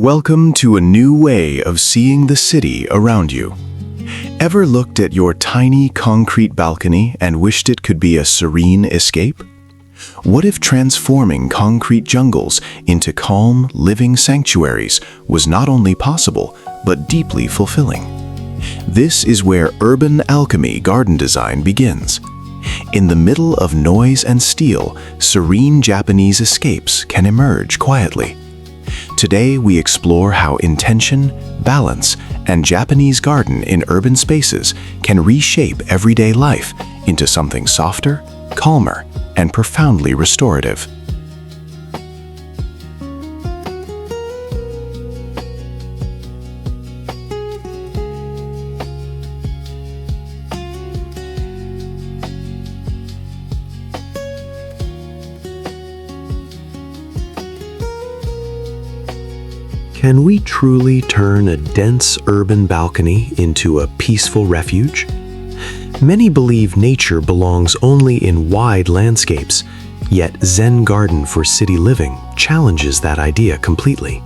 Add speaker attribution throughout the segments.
Speaker 1: Welcome to a new way of seeing the city around you. Ever looked at your tiny concrete balcony and wished it could be a serene escape? What if transforming concrete jungles into calm, living sanctuaries was not only possible, but deeply fulfilling? This is where urban alchemy garden design begins. In the middle of noise and steel, serene Japanese escapes can emerge quietly. Today, we explore how intention, balance, and Japanese garden in urban spaces can reshape everyday life into something softer, calmer, and profoundly restorative.
Speaker 2: Can we truly turn a dense urban balcony into a peaceful refuge? Many believe nature belongs only in wide landscapes, yet Zen garden for city living challenges that idea completely.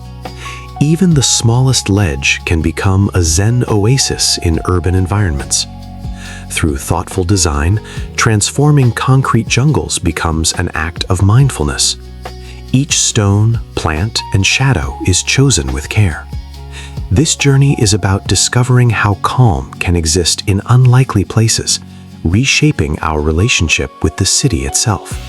Speaker 2: Even the smallest ledge can become a Zen oasis in urban environments. Through thoughtful design, transforming concrete jungles becomes an act of mindfulness. Each stone, plant, and shadow is chosen with care. This journey is about discovering how calm can exist in unlikely places, reshaping our relationship with the city itself.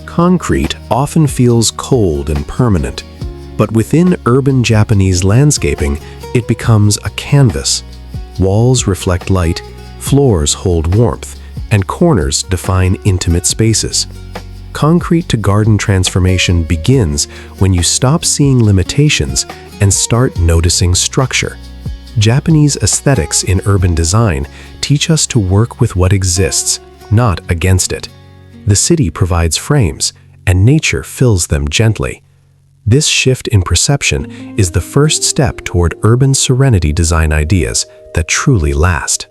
Speaker 2: Concrete often feels cold and permanent, but within urban Japanese landscaping, it becomes a canvas. Walls reflect light, floors hold warmth, and corners define intimate spaces. Concrete to garden transformation begins when you stop seeing limitations and start noticing structure. Japanese aesthetics in urban design teach us to work with what exists, not against it. The city provides frames, and nature fills them gently. This shift in perception is the first step toward urban serenity design ideas that truly last.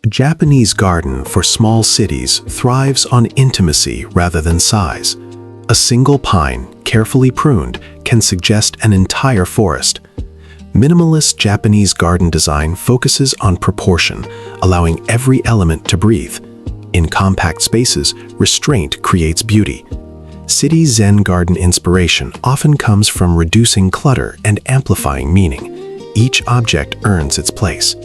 Speaker 2: A Japanese garden for small cities thrives on intimacy rather than size. A single pine, carefully pruned, can suggest an entire forest. Minimalist Japanese garden design focuses on proportion, allowing every element to breathe. In compact spaces, restraint creates beauty. City Zen garden inspiration often comes from reducing clutter and amplifying meaning. Each object earns its place.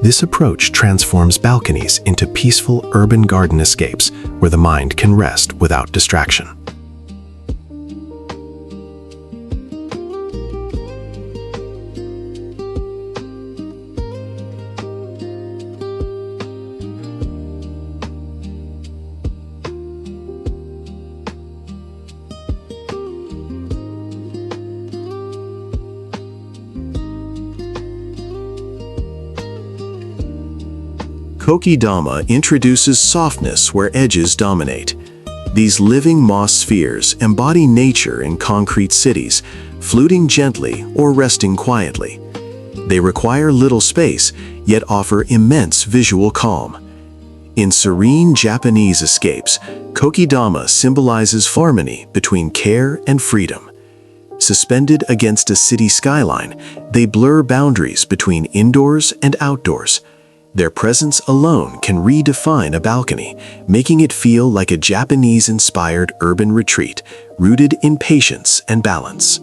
Speaker 2: This approach transforms balconies into peaceful urban garden escapes where the mind can rest without distraction.
Speaker 1: Kokedama introduces softness where edges dominate. These living moss spheres embody nature in concrete cities, fluting gently or resting quietly. They require little space, yet offer immense visual calm. In Serene Japanese Escapes, Kokedama symbolizes harmony between care and freedom. Suspended against a city skyline, they blur boundaries between indoors and outdoors. Their presence alone can redefine a balcony, making it feel like a Japanese-inspired urban retreat, rooted in patience and balance.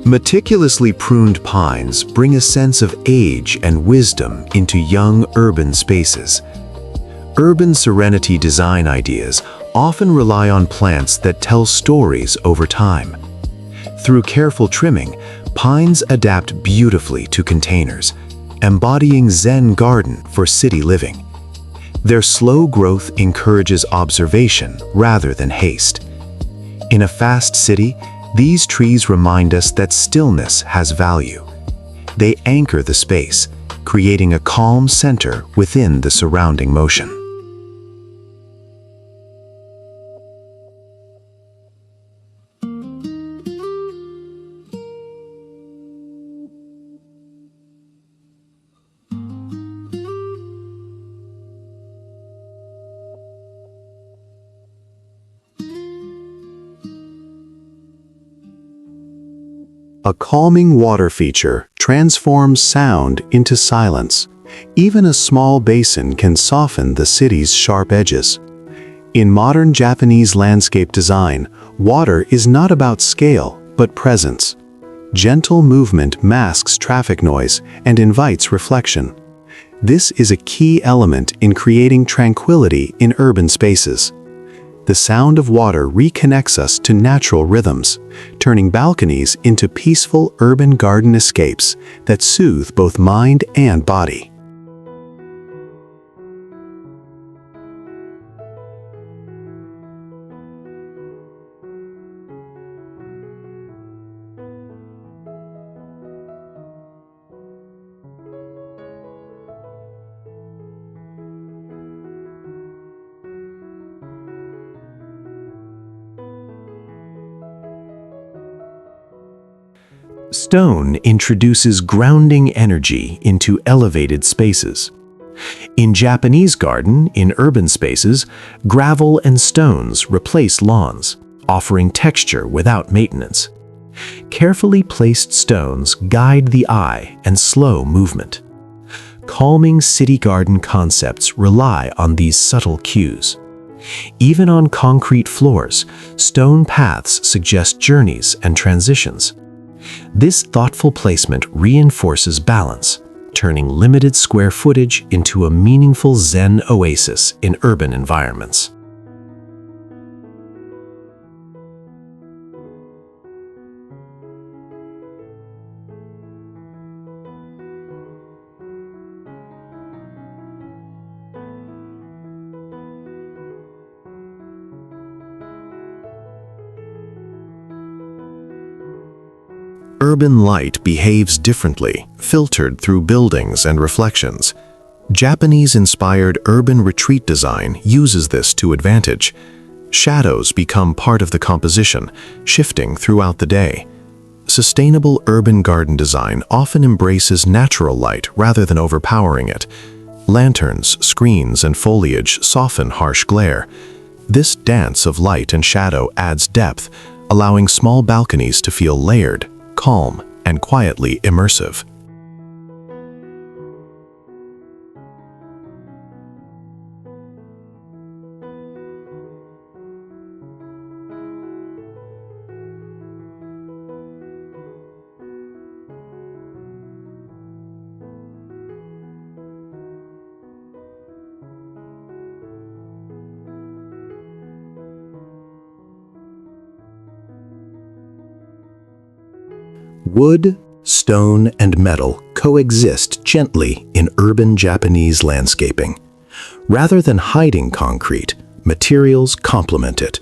Speaker 2: Meticulously pruned pines bring a sense of age and wisdom into young urban spaces. Urban serenity design ideas often rely on plants that tell stories over time. Through careful trimming, pines adapt beautifully to containers, embodying Zen garden for city living. Their slow growth encourages observation rather than haste. In a fast city, these trees remind us that stillness has value. They anchor the space, creating a calm center within the surrounding motion. A calming water feature transforms sound into silence. Even a small basin can soften the city's sharp edges. In modern Japanese landscape design, water is not about scale, but presence. Gentle movement masks traffic noise and invites reflection. This is a key element in creating tranquility in urban spaces. The sound of water reconnects us to natural rhythms, turning balconies into peaceful urban garden escapes that soothe both mind and body. Stone introduces grounding energy into elevated spaces. In Japanese garden, in urban spaces, gravel and stones replace lawns, offering texture without maintenance. Carefully placed stones guide the eye and slow movement. Calming city garden concepts rely on these subtle cues. Even on concrete floors, stone paths suggest journeys and transitions. This thoughtful placement reinforces balance, turning limited square footage into a meaningful Zen oasis in urban environments. Urban light behaves differently, filtered through buildings and reflections. Japanese-inspired urban retreat design uses this to advantage. Shadows become part of the composition, shifting throughout the day. Sustainable urban garden design often embraces natural light rather than overpowering it. Lanterns, screens, and foliage soften harsh glare. This dance of light and shadow adds depth, allowing small balconies to feel layered, calm, and quietly immersive. Wood, stone, and metal coexist gently in urban Japanese landscaping. Rather than hiding concrete, materials complement it.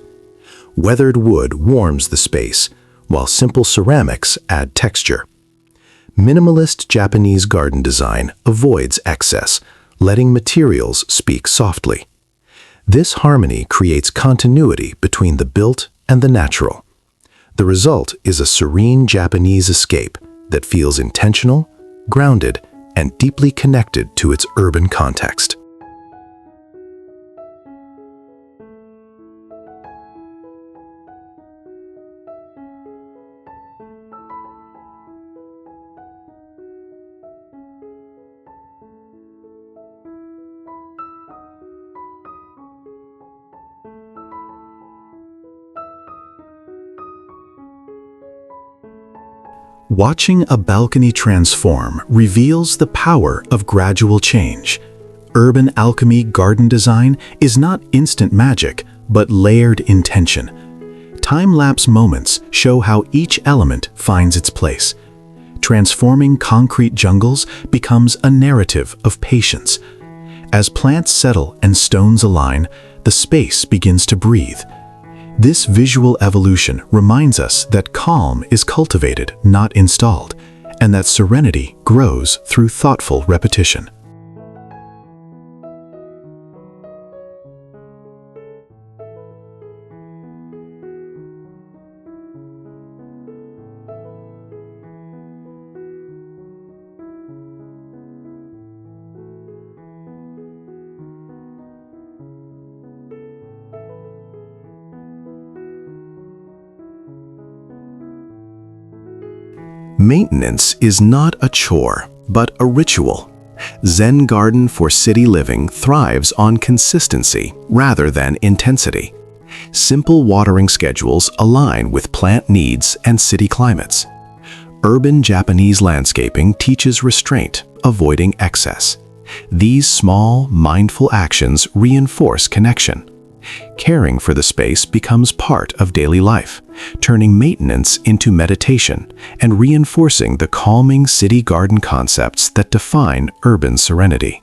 Speaker 2: Weathered wood warms the space, while simple ceramics add texture. Minimalist Japanese garden design avoids excess, letting materials speak softly. This harmony creates continuity between the built and the natural. The result is a serene Japanese escape that feels intentional, grounded, and deeply connected to its urban context.
Speaker 1: Watching a balcony transform reveals the power of gradual change. Urban alchemy garden design is not instant magic, but layered intention. Time-lapse moments show how each element finds its place. Transforming concrete jungles becomes a narrative of patience. As plants settle and stones align, the space begins to breathe. This visual evolution reminds us that calm is cultivated, not installed, and that serenity grows through thoughtful repetition. Maintenance is not a chore, but a ritual. Zen Garden for City Living thrives on consistency rather than intensity. Simple watering schedules align with plant needs and city climates. Urban Japanese landscaping teaches restraint, avoiding excess. These small, mindful actions reinforce connection. Caring for the space becomes part of daily life, turning maintenance into meditation and reinforcing the calming city garden concepts that define urban serenity.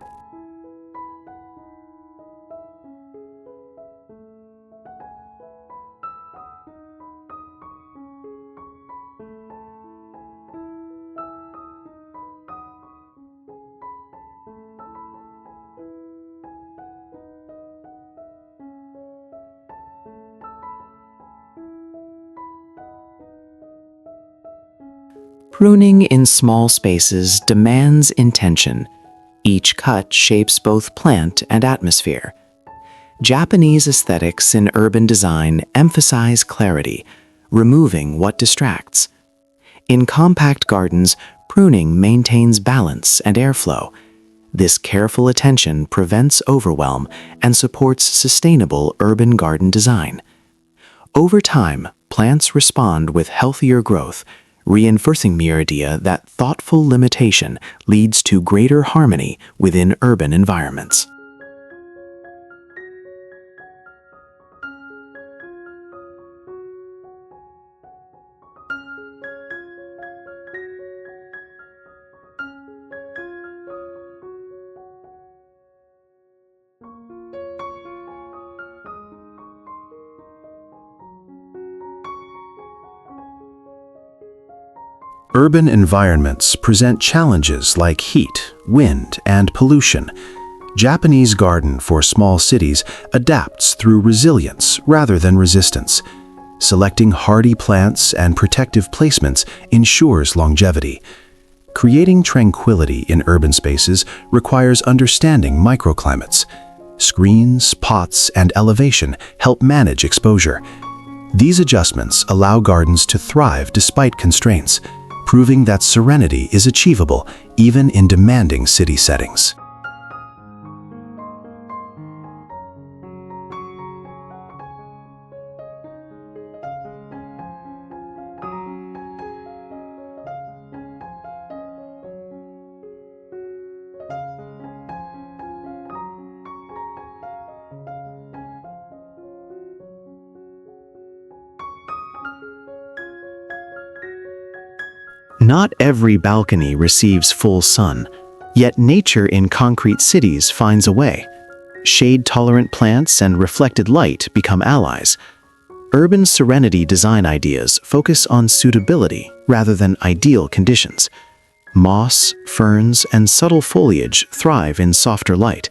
Speaker 3: Pruning in small spaces demands intention. Each cut shapes both plant and atmosphere. Japanese aesthetics in urban design emphasize clarity, removing what distracts. In compact gardens, pruning maintains balance and airflow. This careful attention prevents overwhelm and supports sustainable urban garden design. Over time, plants respond with healthier growth, reinforcing the idea that thoughtful limitation leads to greater harmony within urban environments.
Speaker 1: Urban environments present challenges like heat, wind, and pollution. Japanese Garden for Small Cities adapts through resilience rather than resistance. Selecting hardy plants and protective placements ensures longevity. Creating tranquility in urban spaces requires understanding microclimates. Screens, pots, and elevation help manage exposure. These adjustments allow gardens to thrive despite constraints, proving that serenity is achievable even in demanding city settings.
Speaker 3: Not every balcony receives full sun, yet nature in concrete cities finds a way. Shade-tolerant plants and reflected light become allies. Urban serenity design ideas focus on suitability rather than ideal conditions. Moss, ferns, and subtle foliage thrive in softer light.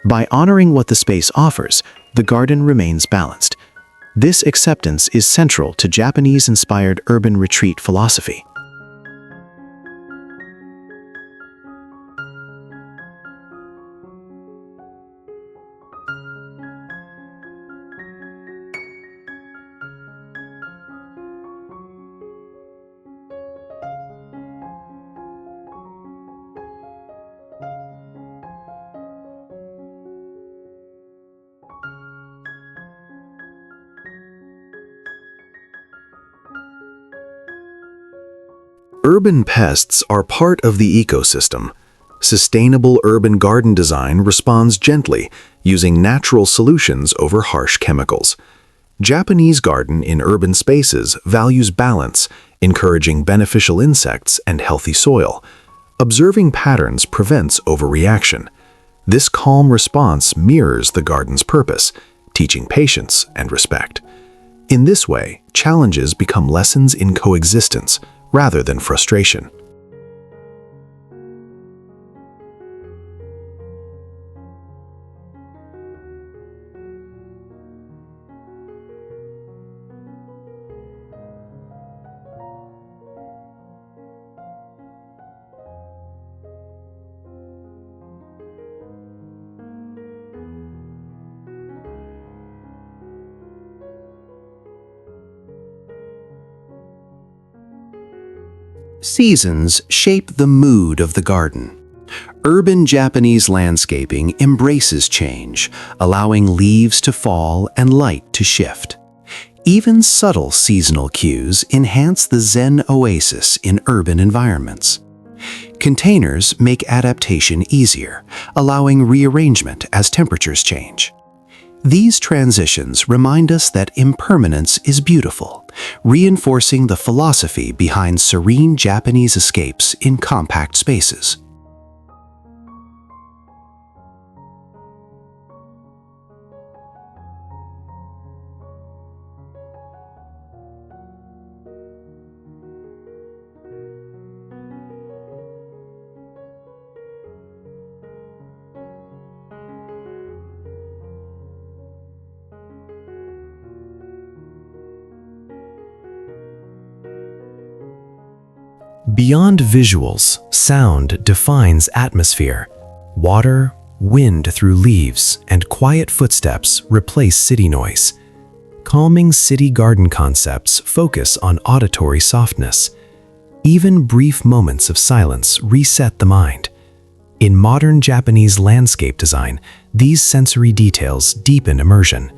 Speaker 3: By honoring what the space offers, the garden remains balanced. This acceptance is central to Japanese-inspired urban retreat philosophy.
Speaker 1: Urban pests are part of the ecosystem. Sustainable urban garden design responds gently, using natural solutions over harsh chemicals. Japanese garden in urban spaces values balance, encouraging beneficial insects and healthy soil. Observing patterns prevents overreaction. This calm response mirrors the garden's purpose, teaching patience and respect. In this way, challenges become lessons in coexistence rather than frustration.
Speaker 3: Seasons shape the mood of the garden. Urban Japanese landscaping embraces change, allowing leaves to fall and light to shift. Even subtle seasonal cues enhance the Zen oasis in urban environments. Containers make adaptation easier, allowing rearrangement as temperatures change. These transitions remind us that impermanence is beautiful, reinforcing the philosophy behind Serene Japanese Escapes in compact spaces.
Speaker 2: Beyond visuals, sound defines atmosphere. Water, wind through leaves, and quiet footsteps replace city noise. Calming city garden concepts focus on auditory softness. Even brief moments of silence reset the mind. In modern Japanese landscape design, these sensory details deepen immersion.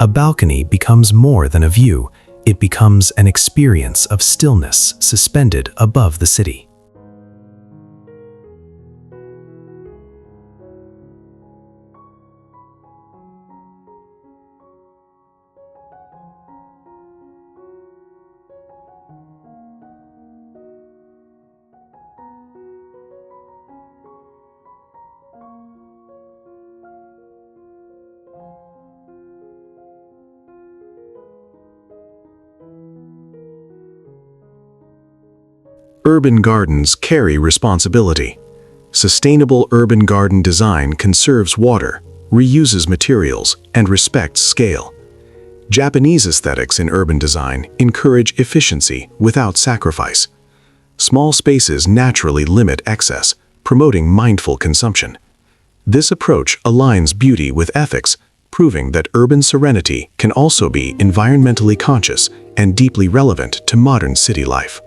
Speaker 2: A balcony becomes more than a view. It becomes an experience of stillness suspended above the city.
Speaker 1: Urban gardens carry responsibility. Sustainable urban garden design conserves water, reuses materials, and respects scale. Japanese aesthetics in urban design encourage efficiency without sacrifice. Small spaces naturally limit excess, promoting mindful consumption. This approach aligns beauty with ethics, proving that urban serenity can also be environmentally conscious and deeply relevant to modern city life.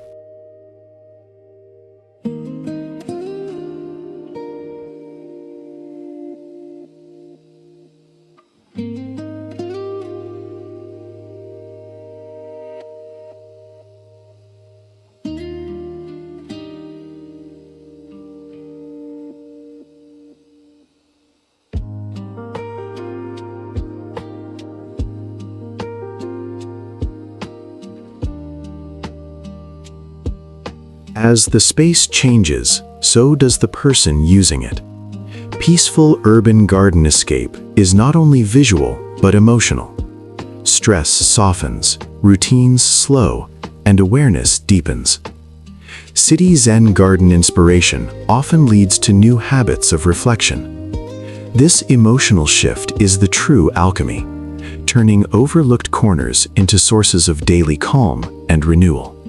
Speaker 1: As the space changes, so does the person using it. Peaceful urban garden escape is not only visual, but emotional. Stress softens, routines slow, and awareness deepens. City Zen garden inspiration often leads to new habits of reflection. This emotional shift is the true alchemy, turning overlooked corners into sources of daily calm and renewal.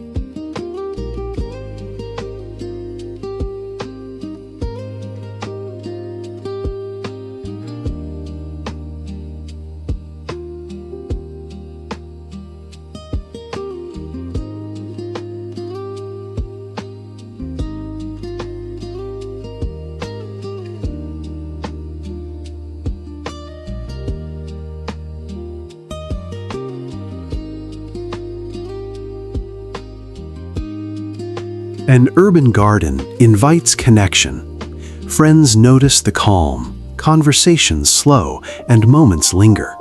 Speaker 2: An urban garden invites connection. Friends notice the calm, conversations slow, and moments linger.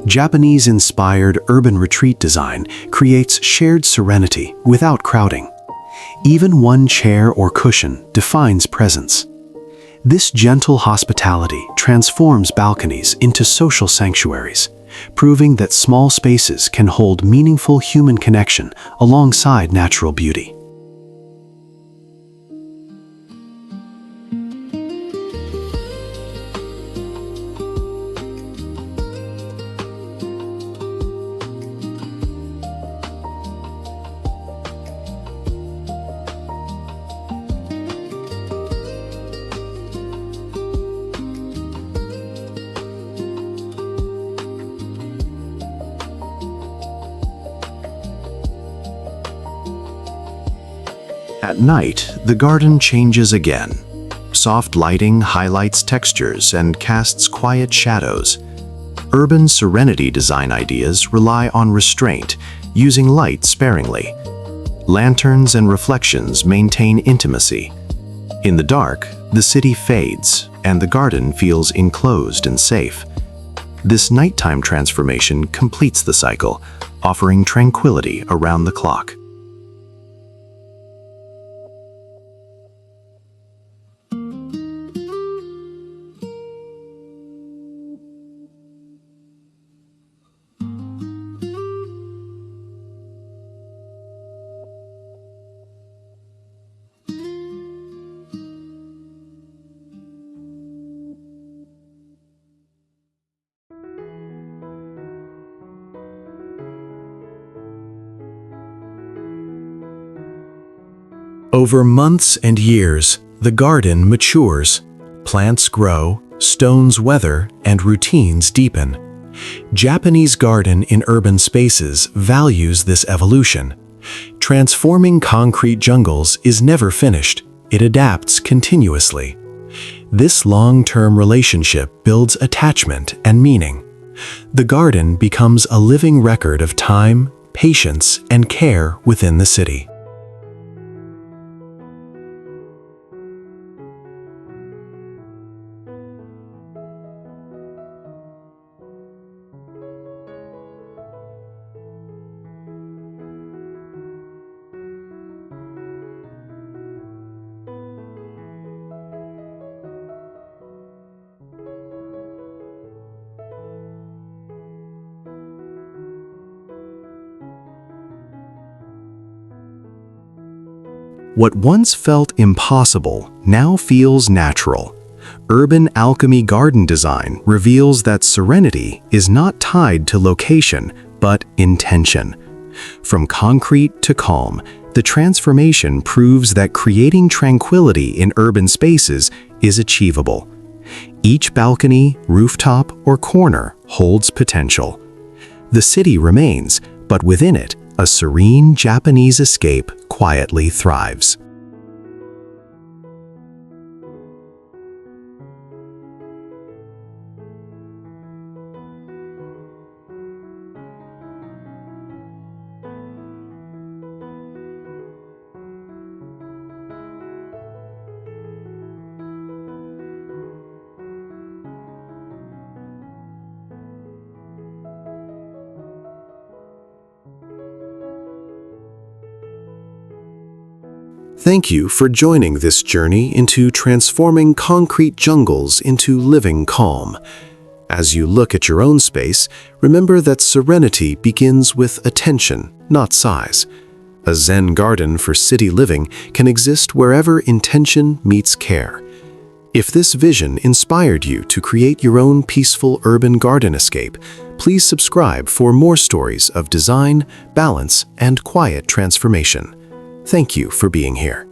Speaker 2: Japanese-inspired urban retreat design creates shared serenity without crowding. Even one chair or cushion defines presence. This gentle hospitality transforms balconies into social sanctuaries, proving that small spaces can hold meaningful human connection alongside natural beauty.
Speaker 1: At night, the garden changes again. Soft lighting highlights textures and casts quiet shadows. Urban serenity design ideas rely on restraint, using light sparingly. Lanterns and reflections maintain intimacy. In the dark, the city fades, and the garden feels enclosed and safe. This nighttime transformation completes the cycle, offering tranquility around the clock.
Speaker 2: Over months and years, the garden matures. Plants grow, stones weather, and routines deepen. Japanese garden in urban spaces values this evolution. Transforming concrete jungles is never finished. It adapts continuously. This long-term relationship builds attachment and meaning. The garden becomes a living record of time, patience, and care within the city.
Speaker 1: What once felt impossible now feels natural. Urban alchemy garden design reveals that serenity is not tied to location, but intention. From concrete to calm, the transformation proves that creating tranquility in urban spaces is achievable. Each balcony, rooftop, or corner holds potential. The city remains, but within it, a serene Japanese escape quietly thrives. Thank you for joining this journey into transforming concrete jungles into living calm. As you look at your own space, remember that serenity begins with attention, not size. A Zen garden for city living can exist wherever intention meets care. If this vision inspired you to create your own peaceful urban garden escape, please subscribe for more stories of design, balance, and quiet transformation. Thank you for being here.